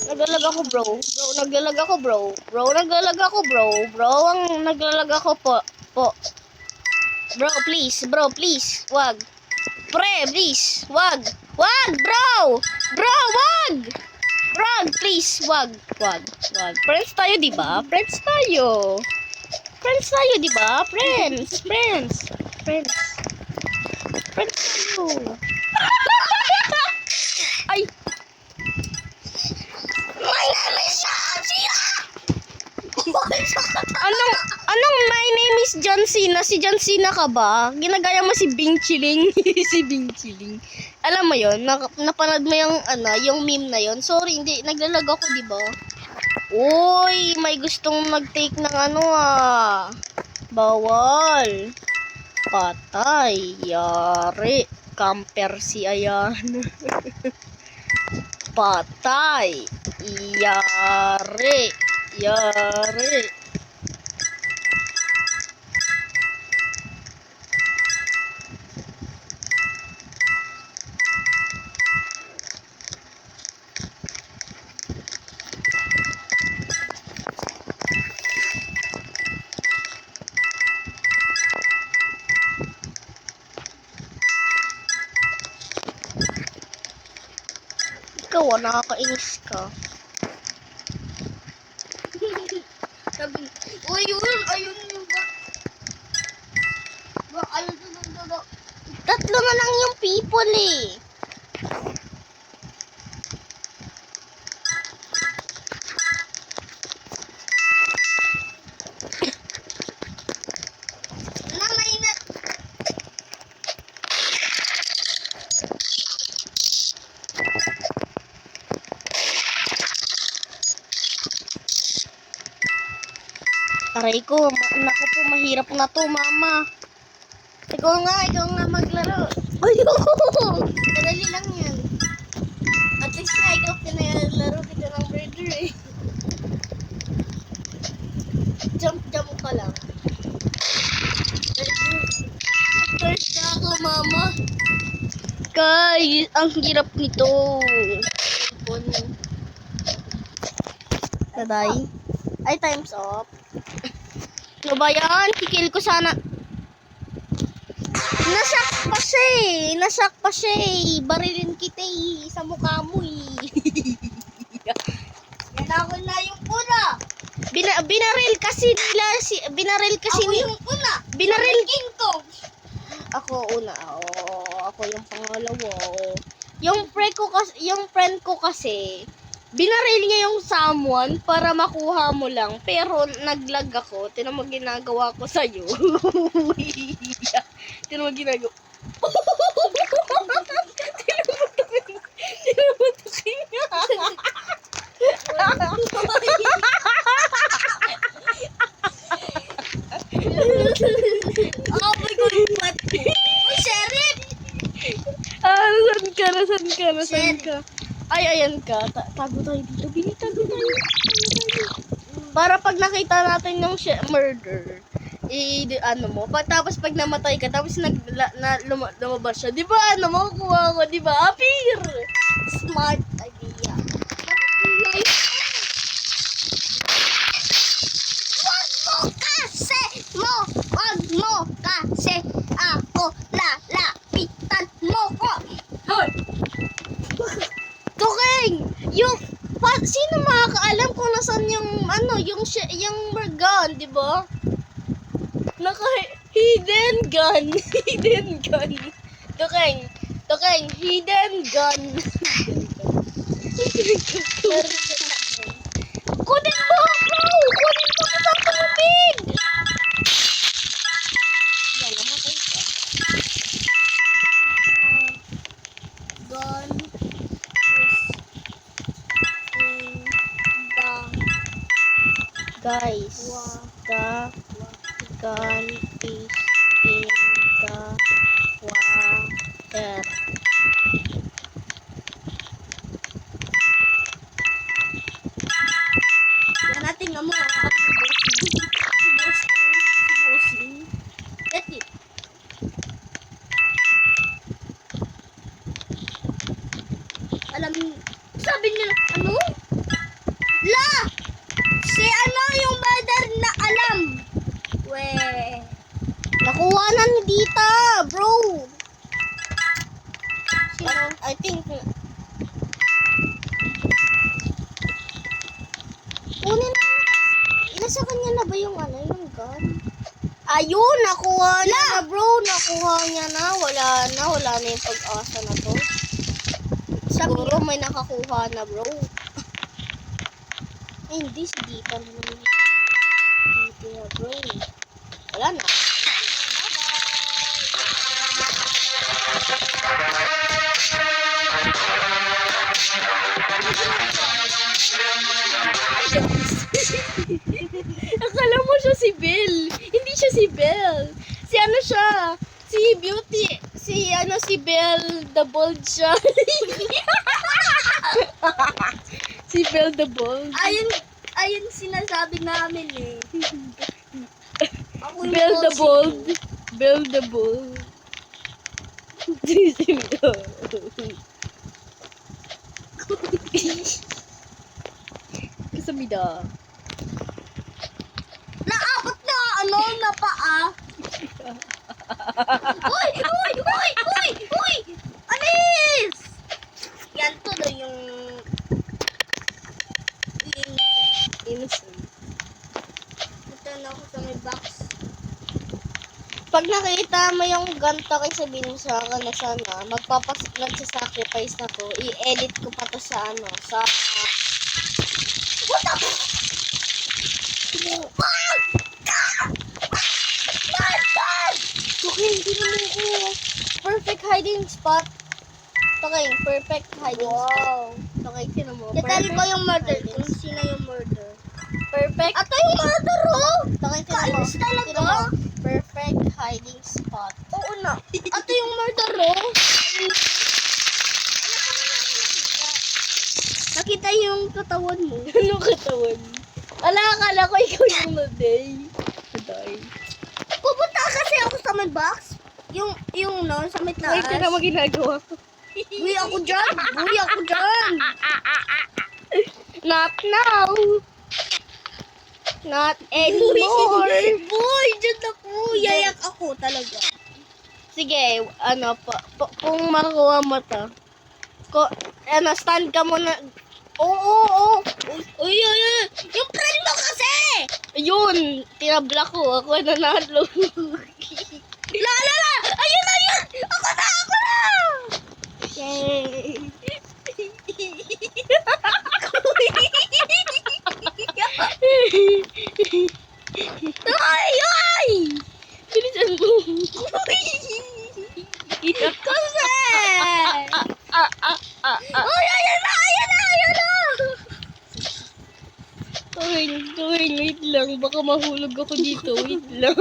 Naglalag ako, bro. Naglalag ako, bro. Naglalag ako, bro. Ang naglalag ako po. Bro, please. Wag. Pre, please. Wag, bro. Wag. Bro, please. Wag. Friends tayo, di ba? Friends tayo, di ba? Friends tayo. Ay. My name is Anong my name is John Cena? Si John Cena ka ba? Ginagaya mo si Bing Chiling. Si Bing Chiling. Alam mo yon, napanood mo yung meme na yon. Sorry, hindi naglalag ako, di ba? Uy, may gustong mag-take ng bawal. Patay. Yari. Camper si Ayan. Patay. Yari. Ikaw, nakakainis ka. Sabi, uy, ayun yung tatlo na lang yung people eh. Aray ko, naku po, mahirap na to, mama. Ikaw nga maglaro. Ayoko! Madali lang yan. At least na, ikaw pinalaro kita ng burger eh. Jump ka lang. First na ako, mama. Guys, ang hirap nito. Taday. Ay, time's up. Ano ba yan? Kikil ko sana. Nasak pa siya eh. Barilin kita eh. Sa mukha mo eh. Yan ako na yung pula. Binaril kasi nila ako yung pula. Binaril King Kong. Ako una. Ako yung pangalawa. Yung friend ko kasi binaril niya yung someone para makuha mo lang. Pero naglag ako. Tinan mo ginagawa ko sa'yo. Tinan mo ginagawa. Tinumutukin niya. Amoy ko yung bat ko. Oh, sheriff! Nasaan ka? Ay, ayan ka. Tago tayo dito. Bili, tago tayo. Para pag nakita natin yung murder, tapos pag namatay ka, tapos lumabas siya. Di ba, makukuha ko, di ba? Appear! Smart idea. Wag mo kasi ako lalapitan mo ko. Hoy! Tukeng! Sino makakaalam kung nasan yung yung gun, di ba? Hidden gun. Tukeng, hidden gun. Kunin mo, bro! Kunin mo sa tubig! Yan, namatay ka. Gun guys, the gun is in the water. Yan natin nga mo, si bossing. That's it. Sabi nila, Ano? La! Si ano yung mother na alam? We. Nakuha na ni Dita, bro. Sino? I think, kunin na. Nasa kanya na ba yung ano, yung gun? Ayun, nakuha niya na, bro. Nakuha niya na. Wala na yung pag-asa na to. Siguro may nakakuha na, bro. Ay, hindi si Dita naman. Hindi na, bro. Wala na. Akala mo siya si Belle. Hindi siya si Belle. Si ano siya? Si Beauty. Si ano si Belle the Bold siya. Si Belle the Bold. Ayun sinasabi namin eh. Ako yung Belle the Bold. Belle the Bold. Kasamida. Naabot na ano na paa. Uy! Uy! Uy! Uy! Uy! Alis! Yan to na yung innocent. Ito na ako sa may box. Pag nakita mo yung ganito kay sabihin mo sa akin na sana, nagsasacrifice na to, i-edit ko pa to sa ano, sa... What the f***? Okay, hindi naman ko. Perfect hiding spot. Okay, perfect hiding spot. Okay, sino mo? Detalye ko yung murder. hiding Kung spot. sino yung murder. Perfect. Ato yung murder, oh! Okay, sino mo? Kaalis talaga? Sino mo? Perfect hiding spot. Oo na. Ato yung murder, oh! Nakita yung katawan mo. Anong katawan? Wala, akala ko ikaw yung naday. Naday. Pupunta kasi ako sa may box. Yung no, sa may taas. Wait, na naman ginagawa ko. Buwi ako dyan! Buwi ako dyan! Not now. Not anymore. Boy, dyan ako. Yayak ako talaga. Sige, ano, kung makuha mo to, stand ka muna. Oo. Uy, yung friend mo kasi! Ayun, tinabla ko. Ako nanalo. La! Ayun! Ako na! Yay. Ay! Bilisan mo. Kasi! Uy, ayan na! Tuwing, wait lang. Baka mahulog ako dito. Wait lang.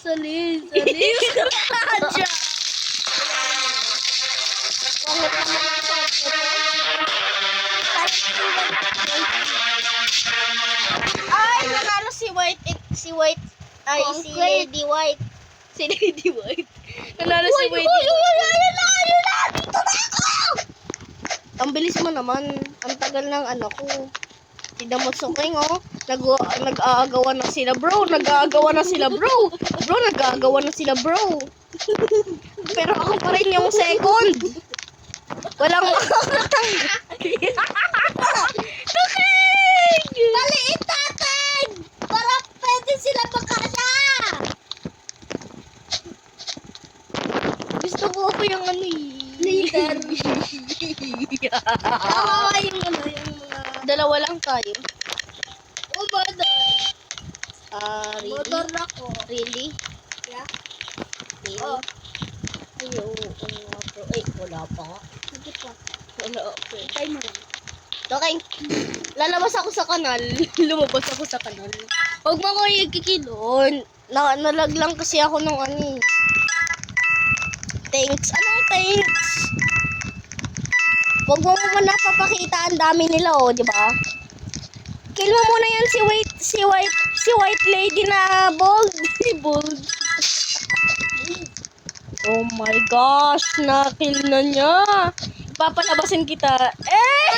Salis. Adya! Ay, nanalo si White. Ay, si Concrete. Lady White. Si Lady White. Nanalo si White. Ayan na! Dito na ako! Ang bilis mo naman. Ang tagal ng ano ko. Tignan mo suking, oh. Nag-aagawa na sila, bro. Pero ako pa rin yung second. Walang Maliit natin! Para pwede sila makasya! Gusto ko yung ano Later. Kawawa yung ano, yung mga... Dalawa lang tayo. Oh, mother. Really? Motor ako. Really? Yeah? Really? Oh. Ay, oo nga, bro. Ay, wala pa. Sige pa. Wala pa. Try mo lang. Okay. Lalabas ako sa kanal. Lumabas ako sa kanal. Huwag mo ko ikikilon. Nalag lang kasi ako nung ano. Thanks. Anong thanks? Huwag mo muna papakita. Ang dami nila, oh, di ba? Kill mo muna yan white lady na bold. Bold. Oh my gosh, na-kill na niya. Papalabasin kita. Eh!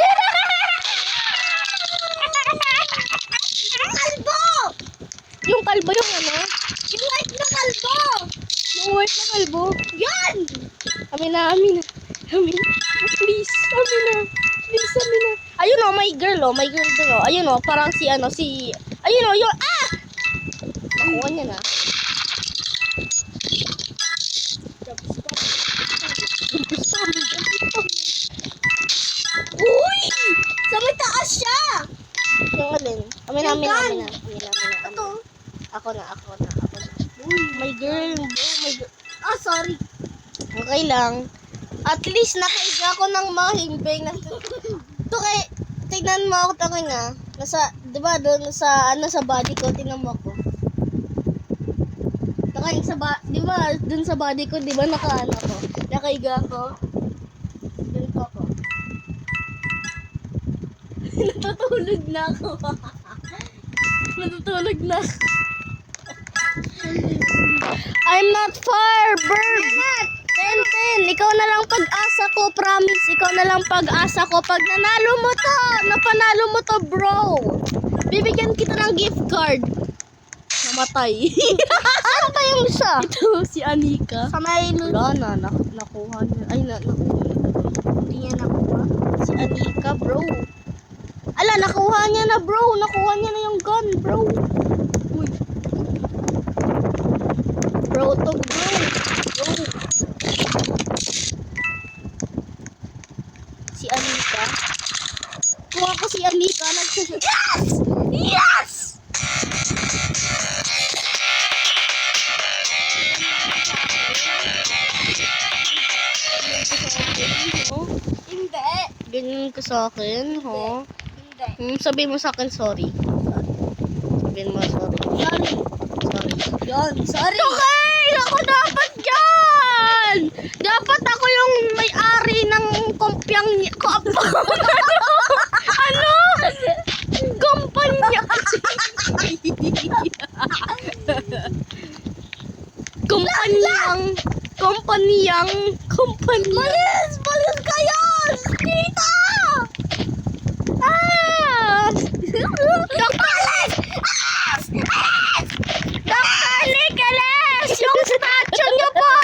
Kalbo! Yung kalbo yung ano? Yung white na kalbo! Yung white na kalbo? Yan! Amin na. Please, amin na. Please, amin na. Ayun o, my girl dun o. Ayun o, parang ayun o, yung, nakuha niya na. Uy! Sa may taas siya! Yung alin? Amin Yung gun. na. Ito. Ako na. Uy, my girl. Ah, sorry. Okay lang. At least nakaiga ako ng mahimbing. Ito tignan mo ako takin nga. Diba doon sa body ko, tignan mo ako. Diba, doon sa body ko, diba nakaiga ako. Doon po ako. Natutulog na ako. I'm not Firebird! 10-10! Ikaw na lang pag-asa ko, promise. Ikaw na lang pag-asa ko. Pag napanalo mo to, bro. Bibigyan kita ng gift card. Namatay. Saan ba yung isa? Ito, si Anika. Sa may wala na, nakuha niya. Ay, nakuha. Hindi niya nakuha. Si Anika, bro. Ala, nakuha niya na, bro. Nakuha niya na yung gun, bro. Uy. Bro, to, bro. Si Anika. Kuha ko si Anika. Yes! Hindi. Ganyan ka sa akin, ha? Hindi. Sabihin mo sa akin, sorry. Sabihin mo, sorry. Sorry. Yan, sorry. Okay! Ako dapat yan! Dapat ako yung may-ari ng kumpyang ano? Kumpanya. Kumpanyang.